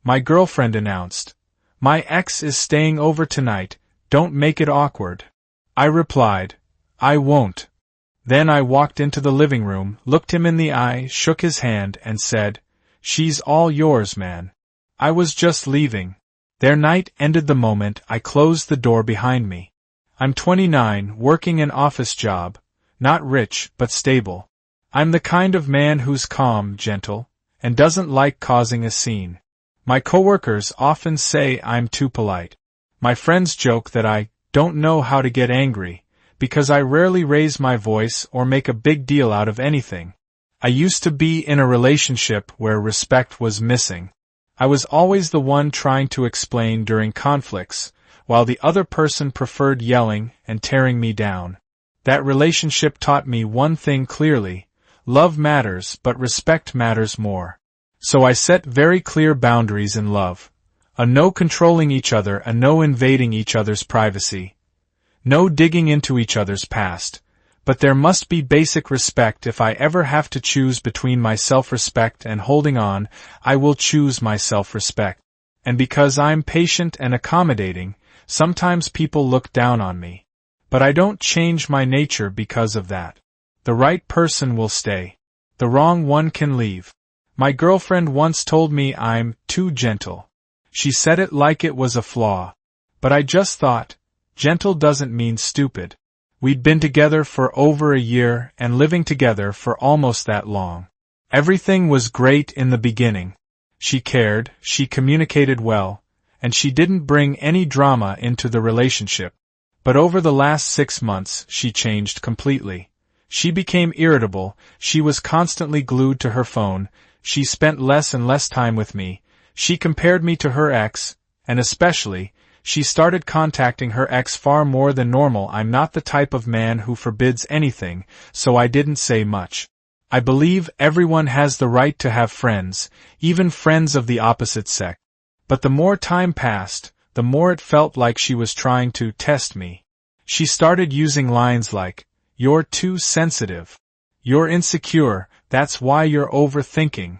My girlfriend announced. My ex is staying over tonight, don't make it awkward. I replied, I won't. Then I walked into the living room, looked him in the eye, shook his hand, and said, She's all yours, man. I was just leaving. Their night ended the moment I closed the door behind me. I'm 29, working an office job, not rich but stable. I'm the kind of man who's calm, gentle, and doesn't like causing a scene. My coworkers often say I'm too polite. My friends joke that I don't know how to get angry, because I rarely raise my voice or make a big deal out of anything. I used to be in a relationship where respect was missing. I was always the one trying to explain during conflicts, while the other person preferred yelling and tearing me down. That relationship taught me one thing clearly: love matters, but respect matters more. So I set very clear boundaries in love. A no controlling each other, a no invading each other's privacy. No digging into each other's past. But there must be basic respect. If I ever have to choose between my self-respect and holding on, I will choose my self-respect. And because I'm patient and accommodating, sometimes people look down on me. But I don't change my nature because of that. The right person will stay. The wrong one can leave. My girlfriend once told me I'm too gentle. She said it like it was a flaw. But I just thought, gentle doesn't mean stupid. We'd been together for over a year and living together for almost that long. Everything was great in the beginning. She cared, she communicated well, and she didn't bring any drama into the relationship. But over the last 6 months, she changed completely. She became irritable, she was constantly glued to her phone, she spent less and less time with me, she compared me to her ex, and especially, she started contacting her ex far more than normal. I'm not the type of man who forbids anything, so I didn't say much. I believe everyone has the right to have friends, even friends of the opposite sex. But the more time passed, the more it felt like she was trying to test me. She started using lines like, "You're too sensitive. You're insecure, that's why you're overthinking.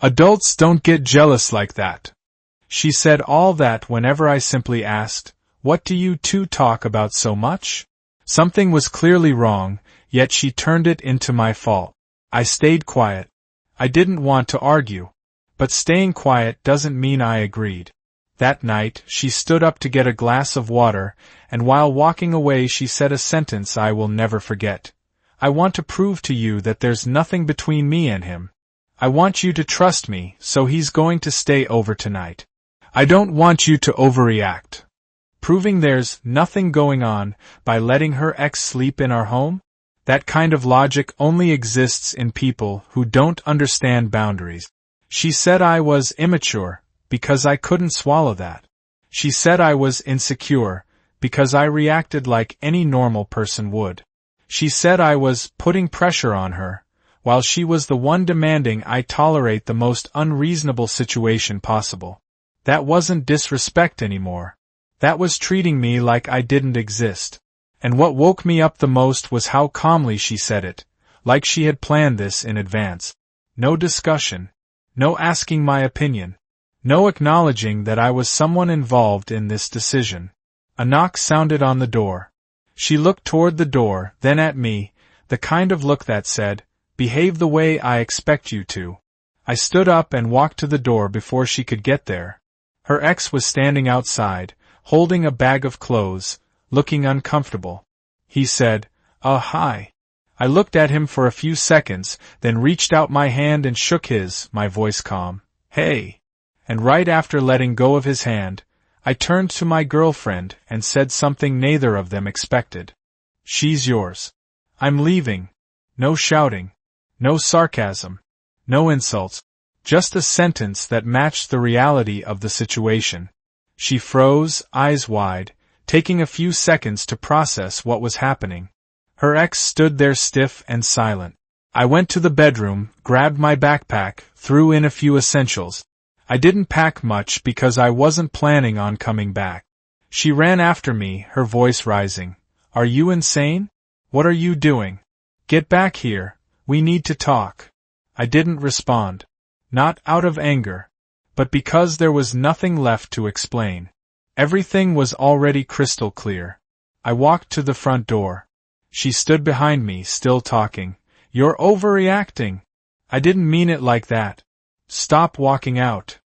Adults don't get jealous like that." She said all that whenever I simply asked, "What do you two talk about so much?" Something was clearly wrong, yet she turned it into my fault. I stayed quiet. I didn't want to argue. But staying quiet doesn't mean I agreed. That night, she stood up to get a glass of water, and while walking away she said a sentence I will never forget. "I want to prove to you that there's nothing between me and him. I want you to trust me, so he's going to stay over tonight. I don't want you to overreact." Proving there's nothing going on by letting her ex sleep in our home? That kind of logic only exists in people who don't understand boundaries. She said I was immature, because I couldn't swallow that. She said I was insecure, because I reacted like any normal person would. She said I was putting pressure on her, while she was the one demanding I tolerate the most unreasonable situation possible. That wasn't disrespect anymore. That was treating me like I didn't exist. And what woke me up the most was how calmly she said it, like she had planned this in advance. No discussion. No asking my opinion. No acknowledging that I was someone involved in this decision. A knock sounded on the door. She looked toward the door, then at me, the kind of look that said, "Behave the way I expect you to." I stood up and walked to the door before she could get there. Her ex was standing outside, holding a bag of clothes, looking uncomfortable. He said, "Hi." I looked at him for a few seconds, then reached out my hand and shook his, my voice calm. "Hey." And right after letting go of his hand, I turned to my girlfriend and said something neither of them expected. "She's yours. I'm leaving." No shouting. No sarcasm. No insults. Just a sentence that matched the reality of the situation. She froze, eyes wide, taking a few seconds to process what was happening. Her ex stood there stiff and silent. I went to the bedroom, grabbed my backpack, threw in a few essentials. I didn't pack much because I wasn't planning on coming back. She ran after me, her voice rising. "Are you insane? What are you doing? Get back here, we need to talk." I didn't respond. Not out of anger, but because there was nothing left to explain. Everything was already crystal clear. I walked to the front door. She stood behind me, still talking. "You're overreacting. I didn't mean it like that. Stop walking out."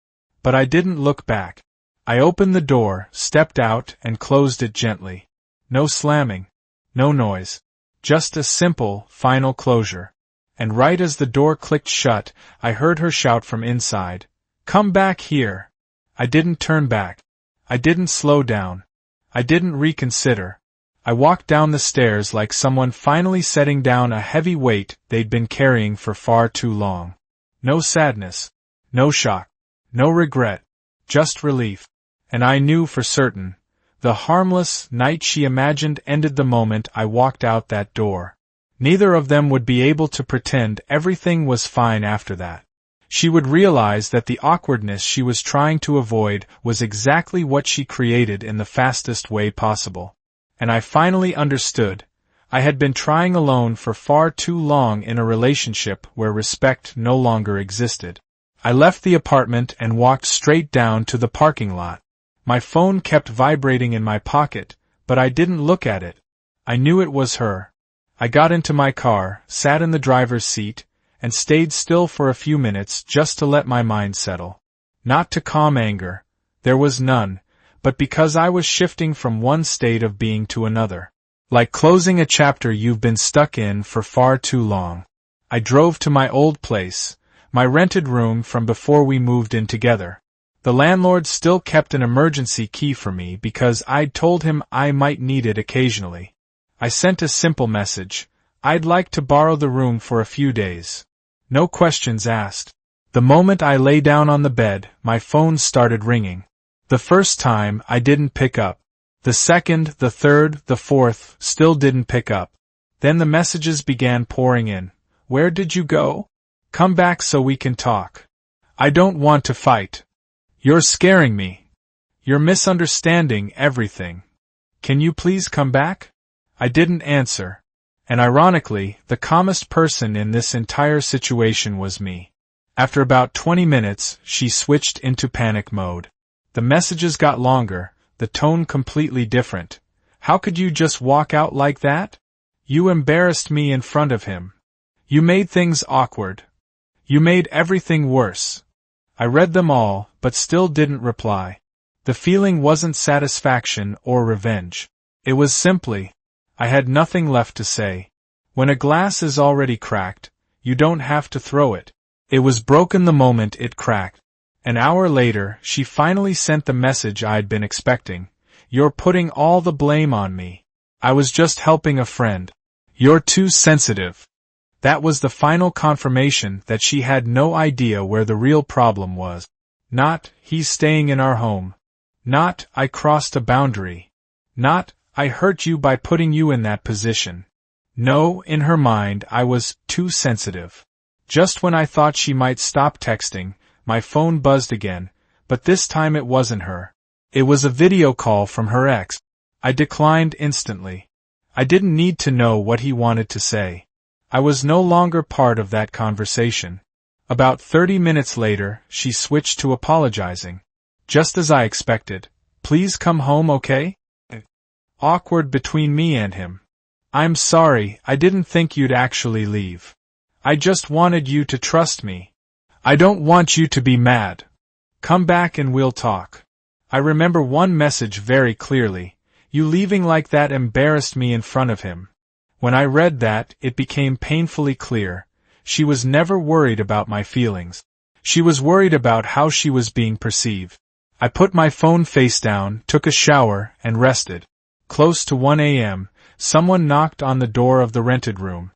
But I didn't look back. I opened the door, stepped out, and closed it gently. No slamming. No noise. Just a simple, final closure. And right as the door clicked shut, I heard her shout from inside, "Come back here!" I didn't turn back. I didn't slow down. I didn't reconsider. I walked down the stairs like someone finally setting down a heavy weight they'd been carrying for far too long. No sadness. No shock. No regret. Just relief. And I knew for certain. The harmless night she imagined ended the moment I walked out that door. Neither of them would be able to pretend everything was fine after that. She would realize that the awkwardness she was trying to avoid was exactly what she created in the fastest way possible. And I finally understood. I had been trying alone for far too long in a relationship where respect no longer existed. I left the apartment and walked straight down to the parking lot. My phone kept vibrating in my pocket, but I didn't look at it. I knew it was her. I got into my car, sat in the driver's seat, and stayed still for a few minutes just to let my mind settle. Not to calm anger. There was none, but because I was shifting from one state of being to another. Like closing a chapter you've been stuck in for far too long. I drove to my old place, my rented room from before we moved in together. The landlord still kept an emergency key for me because I'd told him I might need it occasionally. I sent a simple message: "I'd like to borrow the room for a few days." No questions asked. The moment I lay down on the bed, my phone started ringing. The first time, I didn't pick up. The second, the third, the fourth, still didn't pick up. Then the messages began pouring in. "Where did you go? Come back so we can talk. I don't want to fight. You're scaring me. You're misunderstanding everything. Can you please come back?" I didn't answer. And ironically, the calmest person in this entire situation was me. After about 20 minutes, she switched into panic mode. The messages got longer, the tone completely different. "How could you just walk out like that? You embarrassed me in front of him. You made things awkward. You made everything worse." I read them all, but still didn't reply. The feeling wasn't satisfaction or revenge. It was simply, I had nothing left to say. When a glass is already cracked, you don't have to throw it. It was broken the moment it cracked. An hour later, she finally sent the message I'd been expecting. "You're putting all the blame on me. I was just helping a friend. You're too sensitive." That was the final confirmation that she had no idea where the real problem was. Not, "He's staying in our home." Not, "I crossed a boundary." Not, "I hurt you by putting you in that position." No, in her mind, I was too sensitive. Just when I thought she might stop texting, my phone buzzed again, but this time it wasn't her. It was a video call from her ex. I declined instantly. I didn't need to know what he wanted to say. I was no longer part of that conversation. About 30 minutes later, she switched to apologizing. Just as I expected. "Please come home, okay?" Awkward between me and him. "I'm sorry, I didn't think you'd actually leave. I just wanted you to trust me. I don't want you to be mad. Come back and we'll talk." I remember one message very clearly. "You leaving like that embarrassed me in front of him." When I read that, it became painfully clear. She was never worried about my feelings. She was worried about how she was being perceived. I put my phone face down, took a shower, and rested. Close to 1 a.m., someone knocked on the door of the rented room.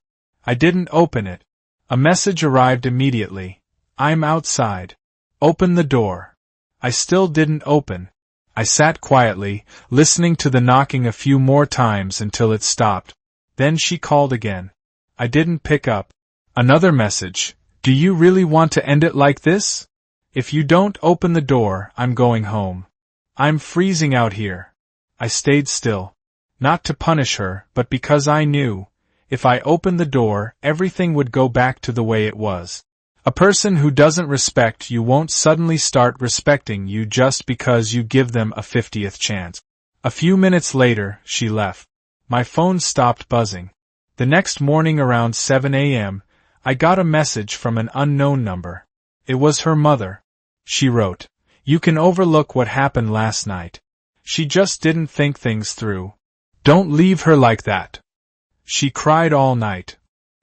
I didn't open it. A message arrived immediately. "I'm outside. Open the door." I still didn't open. I sat quietly, listening to the knocking a few more times until it stopped. Then she called again. I didn't pick up. Another message. "Do you really want to end it like this? If you don't open the door, I'm going home. I'm freezing out here." I stayed still. Not to punish her, but because I knew, if I opened the door, everything would go back to the way it was. A person who doesn't respect you won't suddenly start respecting you just because you give them a 50th chance. A few minutes later, she left. My phone stopped buzzing. The next morning around 7 a.m., I got a message from an unknown number. It was her mother. She wrote, "You can overlook what happened last night. She just didn't think things through. Don't leave her like that." She cried all night.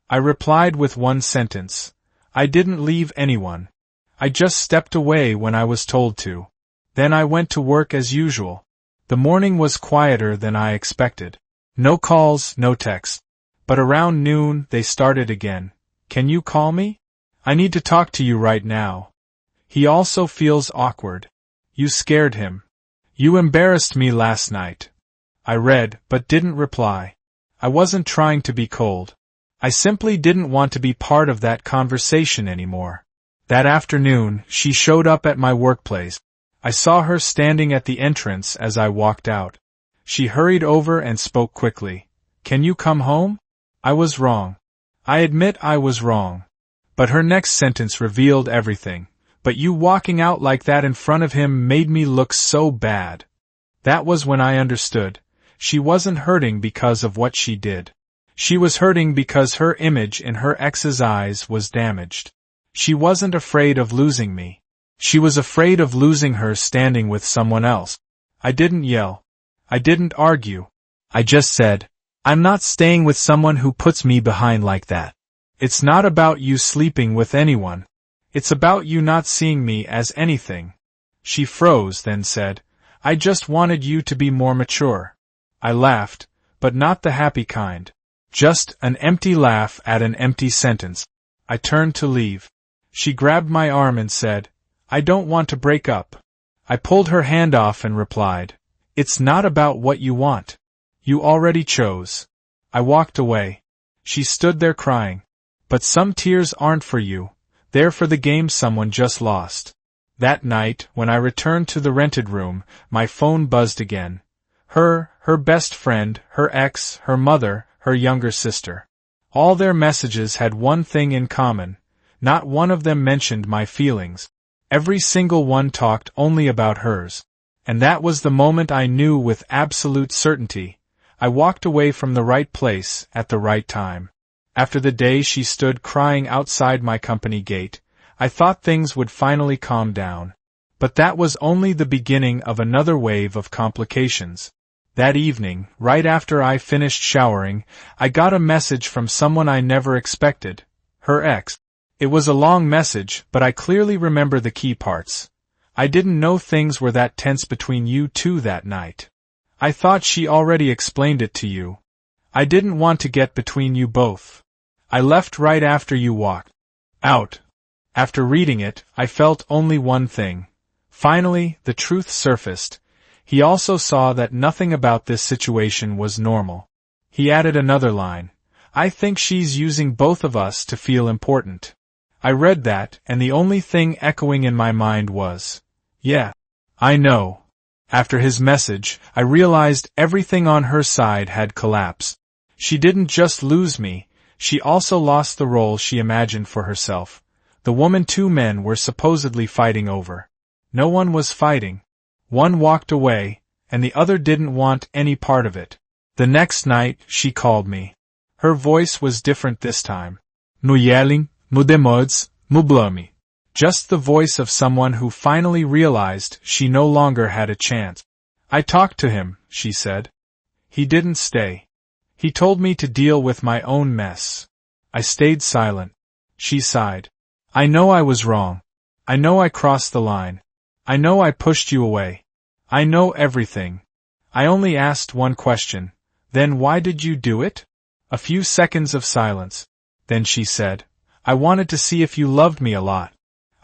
I replied with one sentence. I didn't leave anyone. I just stepped away when I was told to. Then I went to work as usual. The morning was quieter than I expected. No calls, no texts. But around noon, they started again. "Can you call me? I need to talk to you right now. He also feels awkward. You scared him. You embarrassed me last night." I read, but didn't reply. I wasn't trying to be cold. I simply didn't want to be part of that conversation anymore. That afternoon, she showed up at my workplace. I saw her standing at the entrance as I walked out. She hurried over and spoke quickly. "Can you come home?" I was wrong. I admit I was wrong. But her next sentence revealed everything. "But you walking out like that in front of him made me look so bad." That was when I understood. She wasn't hurting because of what she did. She was hurting because her image in her ex's eyes was damaged. She wasn't afraid of losing me. She was afraid of losing her standing with someone else. I didn't yell. I didn't argue. I just said, "I'm not staying with someone who puts me behind like that. It's not about you sleeping with anyone. It's about you not seeing me as anything." She froze, then said, "I just wanted you to be more mature." I laughed, but not the happy kind. Just an empty laugh at an empty sentence. I turned to leave. She grabbed my arm and said, "I don't want to break up." I pulled her hand off and replied, "It's not about what you want. You already chose." I walked away. She stood there crying. But some tears aren't for you. They're for the game someone just lost. That night, when I returned to the rented room, my phone buzzed again. Her best friend, her ex, her mother, her younger sister. All their messages had one thing in common. Not one of them mentioned my feelings. Every single one talked only about hers. And that was the moment I knew with absolute certainty. I walked away from the right place at the right time. After the day she stood crying outside my company gate, I thought things would finally calm down. But that was only the beginning of another wave of complications. That evening, right after I finished showering, I got a message from someone I never expected. Her ex. It was a long message, but I clearly remember the key parts. "I didn't know things were that tense between you two that night. I thought she already explained it to you. I didn't want to get between you both. I left right after you walked out." After reading it, I felt only one thing. Finally, the truth surfaced. He also saw that nothing about this situation was normal. He added another line. "I think she's using both of us to feel important." I read that, and the only thing echoing in my mind was, "Yeah, I know." After his message, I realized everything on her side had collapsed. She didn't just lose me, she also lost the role she imagined for herself. The woman two men were supposedly fighting over. No one was fighting. One walked away, and the other didn't want any part of it. The next night, she called me. Her voice was different this time. No yelling, no demodes, no blame. Just the voice of someone who finally realized she no longer had a chance. "I talked to him," she said. "He didn't stay. He told me to deal with my own mess." I stayed silent. She sighed. "I know I was wrong. I know I crossed the line. I know I pushed you away. I know everything. I only asked one question. Then why did you do it?" A few seconds of silence. Then she said, "I wanted to see if you loved me a lot.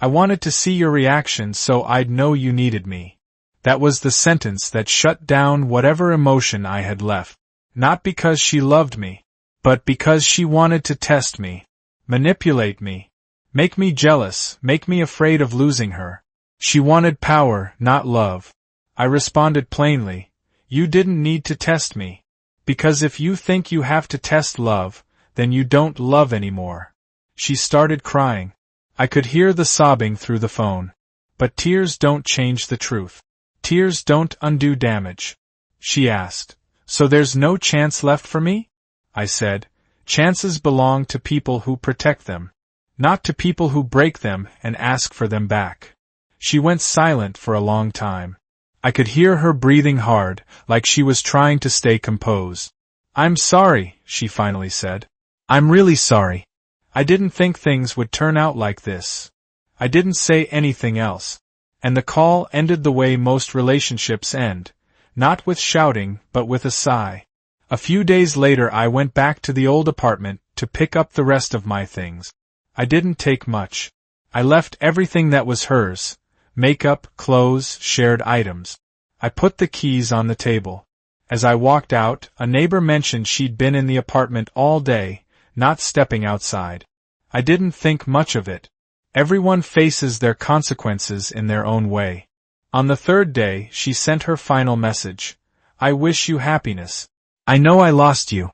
I wanted to see your reaction so I'd know you needed me." That was the sentence that shut down whatever emotion I had left. Not because she loved me, but because she wanted to test me, manipulate me, make me jealous, make me afraid of losing her. She wanted power, not love. I responded plainly, "You didn't need to test me. Because if you think you have to test love, then you don't love anymore." She started crying. I could hear the sobbing through the phone. But tears don't change the truth. Tears don't undo damage. She asked. So there's no chance left for me? I said. Chances belong to people who protect them, not to people who break them and ask for them back. She went silent for a long time. I could hear her breathing hard, like she was trying to stay composed. I'm sorry, she finally said. I'm really sorry. I didn't think things would turn out like this. I didn't say anything else. And the call ended the way most relationships end, not with shouting, but with a sigh. A few days later I went back to the old apartment to pick up the rest of my things. I didn't take much. I left everything that was hers: makeup, clothes, shared items. I put the keys on the table. As I walked out, a neighbor mentioned she'd been in the apartment all day, not stepping outside. I didn't think much of it. Everyone faces their consequences in their own way. On the third day, she sent her final message. I wish you happiness. I know I lost you.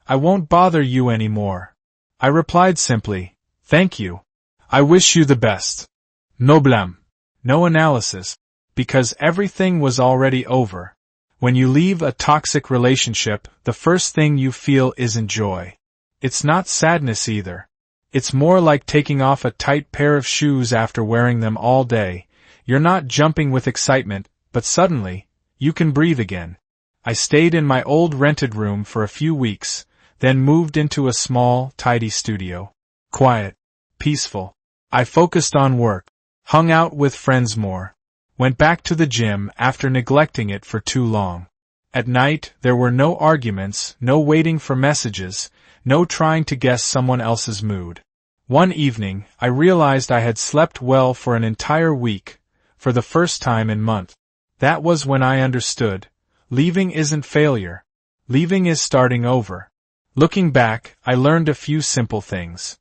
I won't bother you anymore. I replied simply, thank you. I wish you the best. No blame. No analysis. Because everything was already over. When you leave a toxic relationship, the first thing you feel isn't joy. It's not sadness either. It's more like taking off a tight pair of shoes after wearing them all day. You're not jumping with excitement, but suddenly, you can breathe again. I stayed in my old rented room for a few weeks, then moved into a small, tidy studio. Quiet. Peaceful. I focused on work. Hung out with friends more. Went back to the gym after neglecting it for too long. At night, there were no arguments, no waiting for messages, no trying to guess someone else's mood. One evening, I realized I had slept well for an entire week, for the first time in months. That was when I understood. Leaving isn't failure. Leaving is starting over. Looking back, I learned a few simple things.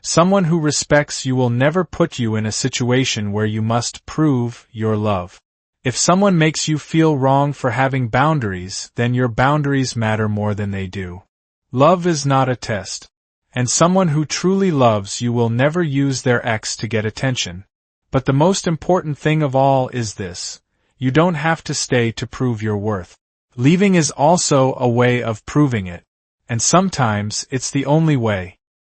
Someone who respects you will never put you in a situation where you must prove your love. If someone makes you feel wrong for having boundaries, then your boundaries matter more than they do. Love is not a test. And someone who truly loves you will never use their ex to get attention. But the most important thing of all is this. You don't have to stay to prove your worth. Leaving is also a way of proving it. And sometimes it's the only way.